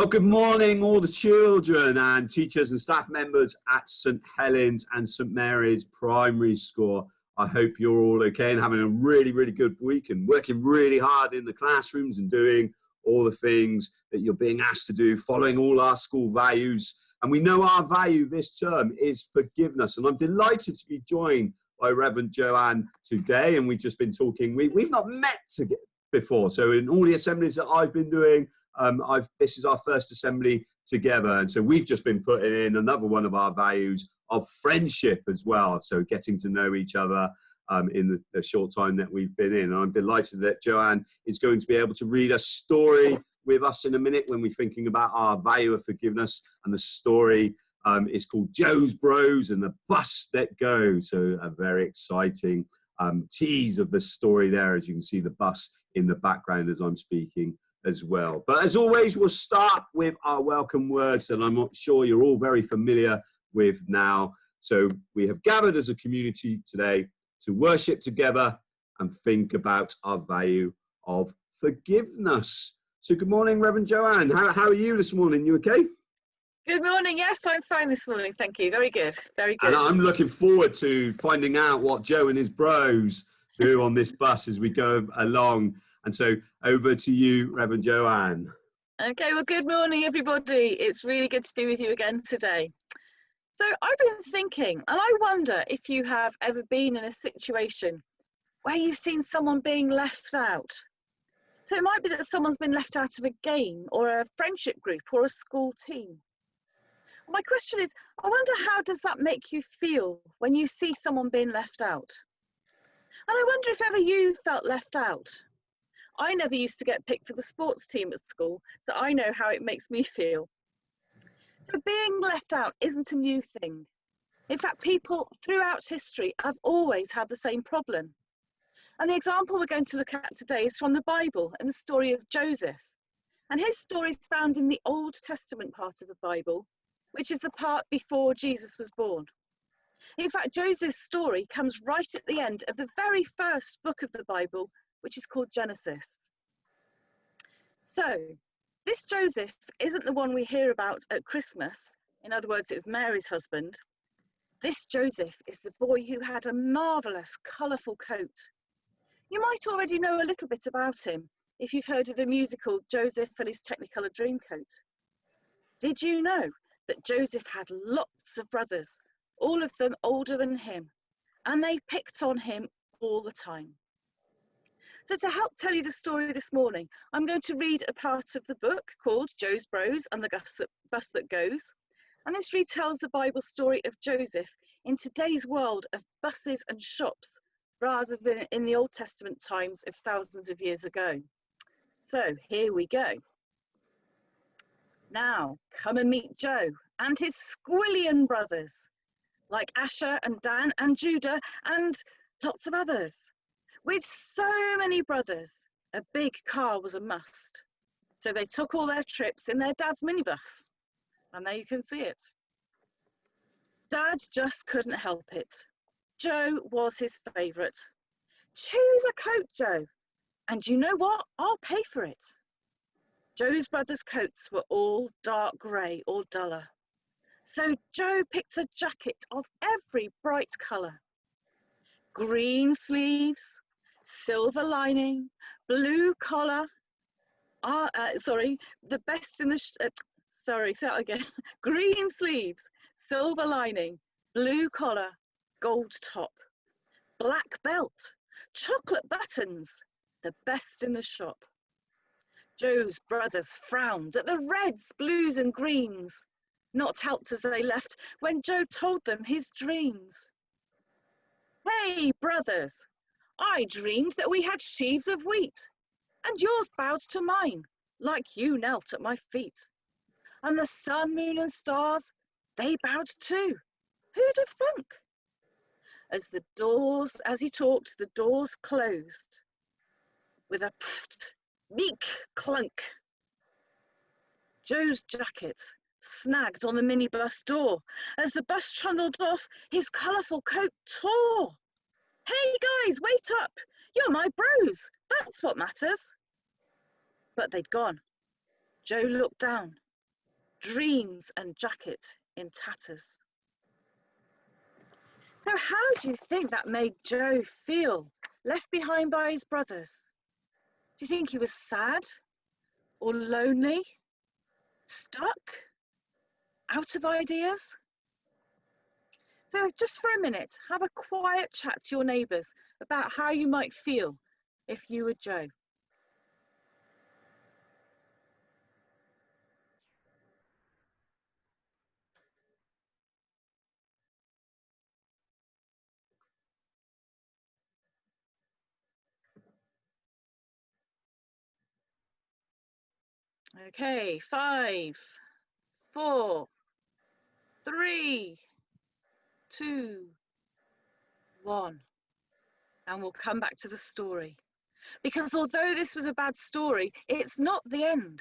Well, good morning, all the children and teachers and staff members at St Helens and St Mary's Primary School. I hope you're all okay and having a really, really good week and working really hard in the classrooms and doing all the things that you're being asked to do, following all our school values. And we know our value this term is forgiveness. And I'm delighted to be joined by Reverend Joanne today. And we've just been talking, we've not met before. So in all the assemblies that I've been doing, this is our first assembly together, and so we've just been putting in another one of our values of friendship as well, so getting to know each other in the short time that we've been in. And I'm delighted that Joanne is going to be able to read a story with us in a minute when we're thinking about our value of forgiveness, and the story is called Joe's Bros and the Bus That Goes. So a very exciting tease of the story there, as you can see the bus in the background as I'm speaking as well. But as always, we'll start with our welcome words that I'm sure you're all very familiar with now. So we have gathered as a community today to worship together and think about our value of forgiveness. So good morning, Reverend Joanne. How are you this morning? You okay? Good morning. Yes, I'm fine this morning. Thank you. Very good. Very good. And I'm looking forward to finding out what Joe and his bros do on this bus as we go along. And so over to you, Reverend Joanne. Okay, well, good morning, everybody. It's really good to be with you again today. So I've been thinking, and I wonder if you have ever been in a situation where you've seen someone being left out. So it might be that someone's been left out of a game or a friendship group or a school team. My question is, I wonder, how does that make you feel when you see someone being left out? And I wonder if ever you felt left out. I never used to get picked for the sports team at school, so I know how it makes me feel. So being left out isn't a new thing. In fact, people throughout history have always had the same problem. And the example we're going to look at today is from the Bible and the story of Joseph. And his story is found in the Old Testament part of the Bible, which is the part before Jesus was born. In fact, Joseph's story comes right at the end of the very first book of the Bible, which is called Genesis. So, this Joseph isn't the one we hear about at Christmas. In other words, it was Mary's husband. This Joseph is the boy who had a marvellous, colourful coat. You might already know a little bit about him if you've heard of the musical Joseph and His Technicolor Dreamcoat. Did you know that Joseph had lots of brothers, all of them older than him, and they picked on him all the time? So to help tell you the story this morning, I'm going to read a part of the book called Joe's Bros and the Bus That Goes. And this retells the Bible story of Joseph in today's world of buses and shops, rather than in the Old Testament times of thousands of years ago. So here we go. Now, come and meet Joe and his squillion brothers, like Asher and Dan and Judah and lots of others. With so many brothers, a big car was a must. So they took all their trips in their dad's minibus. And there you can see it. Dad just couldn't help it. Joe was his favourite. Choose a coat, Joe. And you know what? I'll pay for it. Joe's brothers' coats were all dark grey or duller. So Joe picked a jacket of every bright colour. Green sleeves, silver lining, blue collar, the best in the, say that again, green sleeves, silver lining, blue collar, gold top, black belt, chocolate buttons, the best in the shop. Joe's brothers frowned at the reds, blues and greens, not helped as they left when Joe told them his dreams. Hey, brothers, I dreamed that we had sheaves of wheat, and yours bowed to mine, like you knelt at my feet. And the sun, moon, and stars, they bowed too. Who'd have thunk? As he talked, the doors closed with a pft, meek clunk. Joe's jacket snagged on the minibus door. As the bus trundled off, his colourful coat tore. Hey guys, wait up! You're my bros, that's what matters. But they'd gone. Joe looked down dreams and jacket in tatters. So how do you think that made Joe feel, left behind by his brothers? Do you think he was sad or lonely, stuck, out of ideas? So just for a minute, have a quiet chat to your neighbours about how you might feel if you were Joe. Okay, 5, 4, 3, 2, 1. And we'll come back to the story. Because although this was a bad story, it's not the end.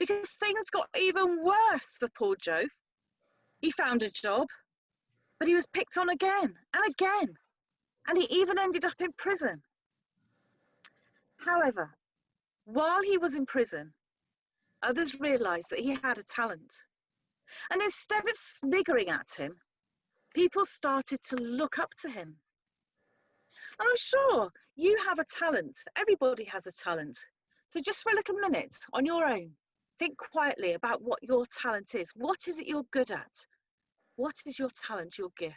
Because things got even worse for poor Joe. He found a job, but he was picked on again and again. And he even ended up in prison. However, while he was in prison, others realised that he had a talent. And instead of sniggering at him, people started to look up to him. And I'm sure you have a talent. Everybody has a talent. So just for a little minute on your own, think quietly about what your talent is. What is it you're good at? What is your talent, your gift?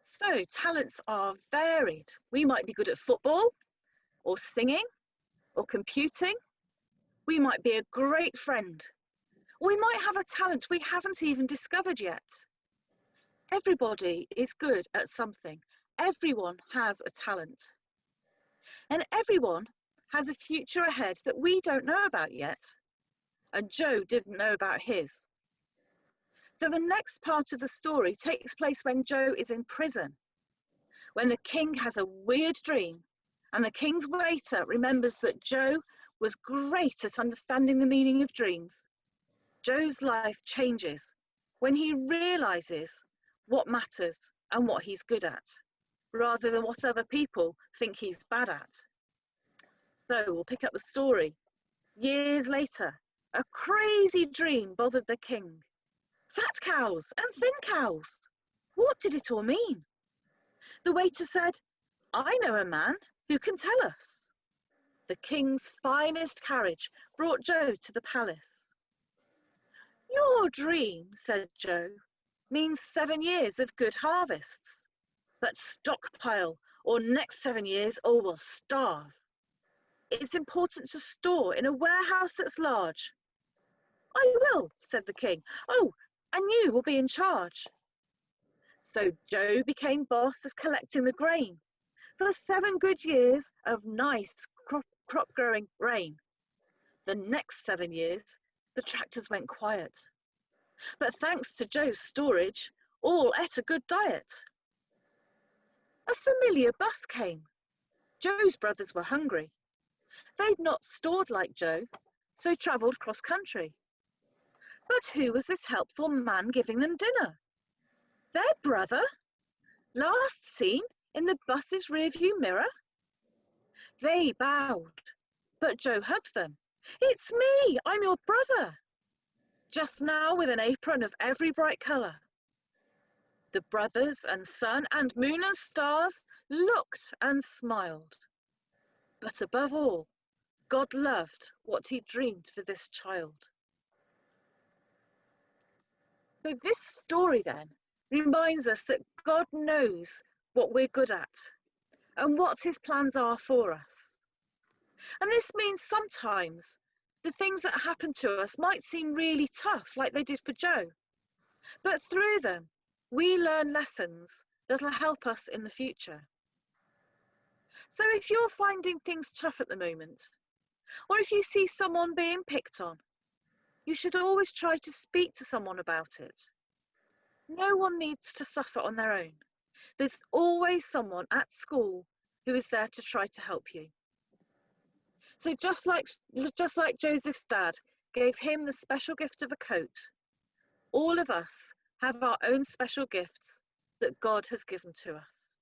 So talents are varied. We might be good at football or singing or computing. We might be a great friend. Or we might have a talent we haven't even discovered yet. Everybody is good at something. Everyone has a talent. And everyone has a future ahead that we don't know about yet. And Joe didn't know about his. So the next part of the story takes place when Joe is in prison, when the king has a weird dream, and the king's waiter remembers that Joe was great at understanding the meaning of dreams. Joe's life changes when he realizes what matters and what he's good at, rather than what other people think he's bad at. So we'll pick up the story. Years later, a crazy dream bothered the king. Fat cows and thin cows. What did it all mean? The waiter said, I know a man who can tell us. The king's finest carriage brought Joe to the palace. Your dream, said Joe, means 7 years of good harvests. But stockpile, or next 7 years, or we'll starve. It's important to store in a warehouse that's large. I will, said the king. Oh, and you will be in charge. So Joe became boss of collecting the grain for 7 good years of nice crop growing grain. The next 7 years, the tractors went quiet. But thanks to Joe's storage, all ate a good diet. A familiar bus came. Joe's brothers were hungry. They'd not stored like Joe, so travelled cross country. But who was this helpful man giving them dinner? Their brother? Last seen in the bus's rearview mirror? They bowed, but Joe hugged them. It's me, I'm your brother. Just now with an apron of every bright colour. The brothers and sun and moon and stars looked and smiled. But above all, God loved what he dreamed for this child. So this story then reminds us that God knows what we're good at and what his plans are for us. And this means sometimes the things that happen to us might seem really tough, like they did for Joe. But through them, we learn lessons that'll help us in the future. So if you're finding things tough at the moment, or if you see someone being picked on, you should always try to speak to someone about it. No one needs to suffer on their own. There's always someone at school who is there to try to help you. So just like Joseph's dad gave him the special gift of a coat, all of us have our own special gifts that God has given to us.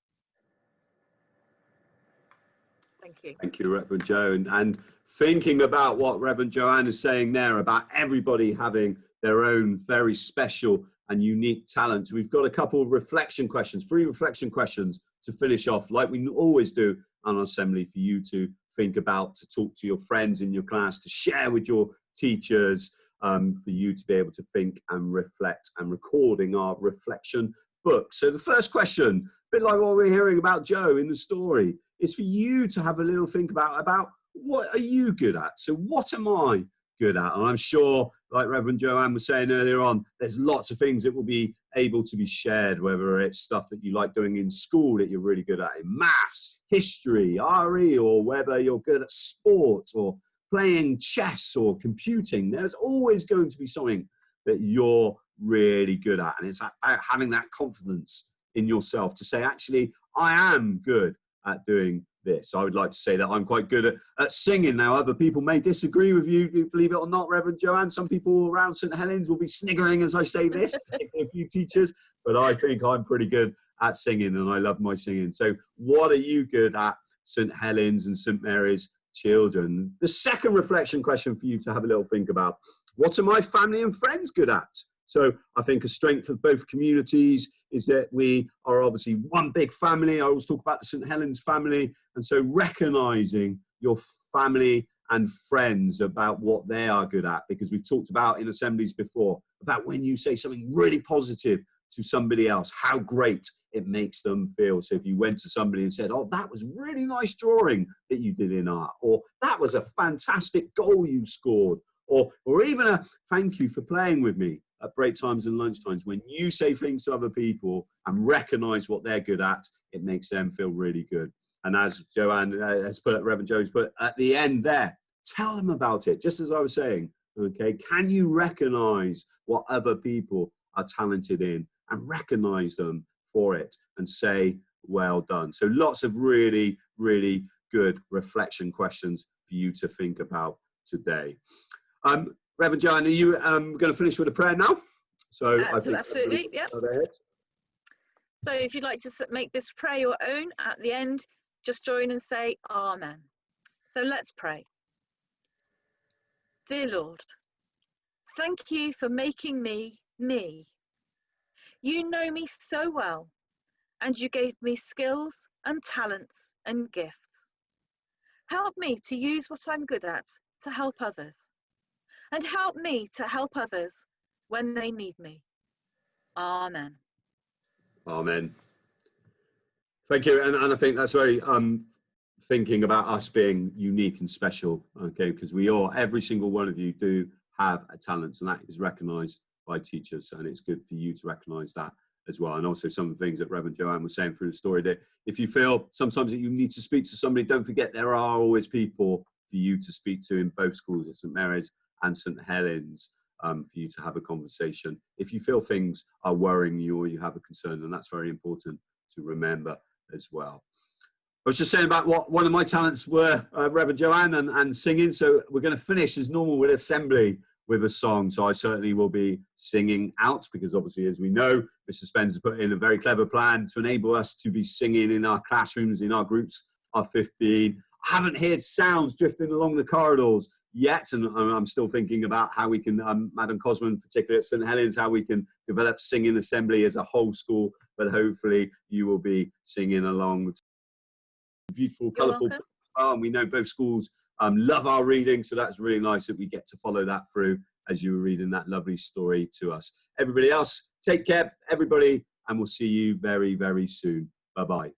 Thank you. Thank you, Reverend Joan. And thinking about what Reverend Joanne is saying there about everybody having their own very special and unique talents, we've got a couple of reflection questions, 3 reflection questions to finish off, like we always do on Assembly, for you to think about, to talk to your friends in your class, to share with your teachers, for you to be able to think and reflect, and recording our reflection book. So the first question, a bit like what we're hearing about Joe in the story, is for you to have a little think about what are you good at? So what am I good at? And I'm sure, like Reverend Joanne was saying earlier on, there's lots of things that will be able to be shared, whether it's stuff that you like doing in school that you're really good at, in maths, history, RE, or whether you're good at sport or playing chess or computing. There's always going to be something that you're really good at. And it's about having that confidence in yourself to say, actually, I am good at doing this. I would like to say that I'm quite good at singing. Now, other people may disagree with you, believe it or not, Reverend Joanne. Some people around St Helens will be sniggering as I say this, particularly a few teachers, but I think I'm pretty good at singing, and I love my singing. So what are you good at, St Helens and St Mary's children? The second reflection question for you to have a little think about: what are my family and friends good at? So I think a strength of both communities is that we are obviously one big family. I always talk about the St Helens family. And so recognizing your family and friends about what they are good at, because we've talked about in assemblies before, about when you say something really positive to somebody else, how great it makes them feel. So if you went to somebody and said, oh, that was really nice drawing that you did in art, or that was a fantastic goal you scored, or even a thank you for playing with me at break times and lunch times. When you say things to other people and recognize what they're good at, it makes them feel really good. And as Joanne has put, Reverend Joe's put at the end there, tell them about it. Just as I was saying, okay, can you recognize what other people are talented in and recognize them for it and say, well done. So lots of really, really good reflection questions for you to think about today. Reverend Joanne, are you going to finish with a prayer now? So absolutely, yeah. So if you'd like to make this prayer your own at the end, just join and say Amen. So let's pray. Dear Lord, thank you for making me, me. You know me so well, and you gave me skills and talents and gifts. Help me to use what I'm good at to help others, and help me to help others when they need me. Amen. Amen. Thank you. And I think that's very thinking about us being unique and special, okay, because we all, every single one of you do have a talent, and that is recognised by teachers, and it's good for you to recognise that as well. And also some of the things that Reverend Joanne was saying through the story, that if you feel sometimes that you need to speak to somebody, don't forget there are always people for you to speak to in both schools, at St Mary's and St Helens, for you to have a conversation. If you feel things are worrying you or you have a concern, and that's very important to remember as well. I was just saying about what one of my talents were, Reverend Joanne, and singing. So we're going to finish as normal with assembly with a song. So I certainly will be singing out, because obviously, as we know, Mr. Spencer put in a very clever plan to enable us to be singing in our classrooms, in our groups of 15. I haven't heard sounds drifting along the corridors yet, and I'm still thinking about how we can, Madam Cosman, particularly at St Helens, how we can develop singing assembly as a whole school, but hopefully you will be singing along with beautiful, colourful books as well. And we know both schools love our reading, so that's really nice that we get to follow that through as you were reading that lovely story to us. Everybody else, take care, everybody, and we'll see you very, very soon. Bye-bye.